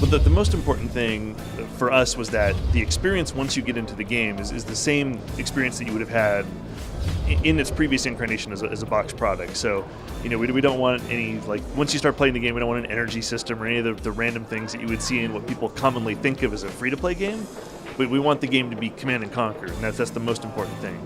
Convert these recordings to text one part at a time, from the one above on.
But the most important thing for us was that the experience once you get into the game is the same experience that you would have had in its previous incarnation as a box product. So, we don't want any, like, once you start playing the game, we don't want an energy system or any of the random things that you would see in what people commonly think of as a free-to-play game. But we want the game to be command and conquer, and that's the most important thing.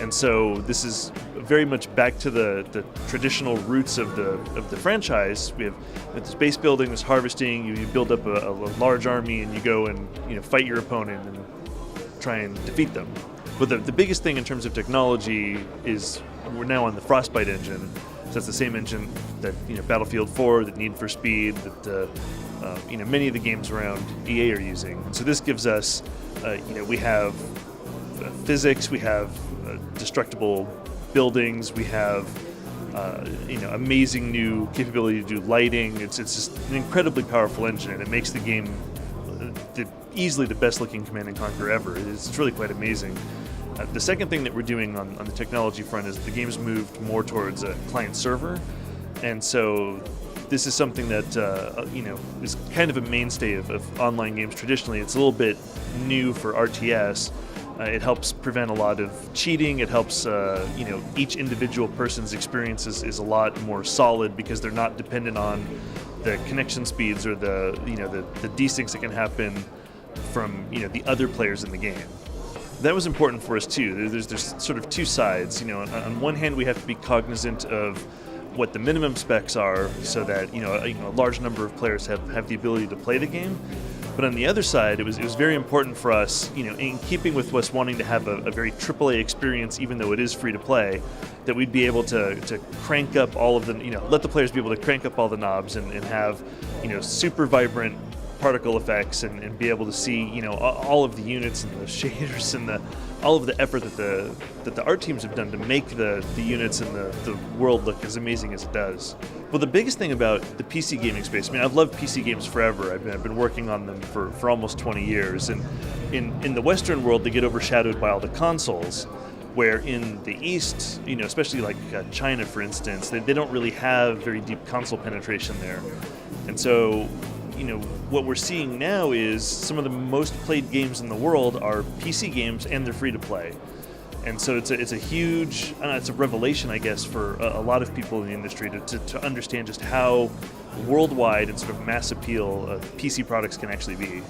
And so this is very much back to the traditional roots of the franchise. We have this base building, this harvesting. You build up a large army, and you go and fight your opponent and try and defeat them. But the biggest thing in terms of technology is we're now on the Frostbite engine. So that's the same engine that Battlefield 4, that Need for Speed, that many of the games around EA are using. And so this gives us, we have physics, we have destructible buildings, we have amazing new capability to do lighting. It's just an incredibly powerful engine, and it makes the game easily the best looking Command and Conquer ever. It's really quite amazing. The second thing that we're doing on the technology front is the game's moved more towards a client server, and so this is something that is kind of a mainstay of online games traditionally. It's a little bit new for RTS. It helps prevent a lot of cheating. It helps each individual person's experience is a lot more solid because they're not dependent on the connection speeds or the desyncs that can happen from the other players in the game. That was important for us too. There's sort of two sides. On one hand, we have to be cognizant of what the minimum specs are, so that a large number of players have the ability to play the game. But on the other side, it was very important for us, in keeping with us wanting to have a very AAA experience, even though it is free to play, that we'd be able to crank up all of the, let the players be able to crank up all the knobs and have, super vibrant particle effects and be able to see, all of the units and the shaders and all of the effort that the art teams have done to make the units and the world look as amazing as it does. Well, the biggest thing about the PC gaming space, I've loved PC games forever. I've been working on them for almost 20 years. And in the Western world, they get overshadowed by all the consoles, where in the East, especially like China, for instance, they don't really have very deep console penetration there. And so, what we're seeing now is some of the most played games in the world are PC games, and they're free to play. And so it's a huge, it's a revelation, I guess, for a lot of people in the industry to understand just how worldwide and sort of mass appeal PC products can actually be.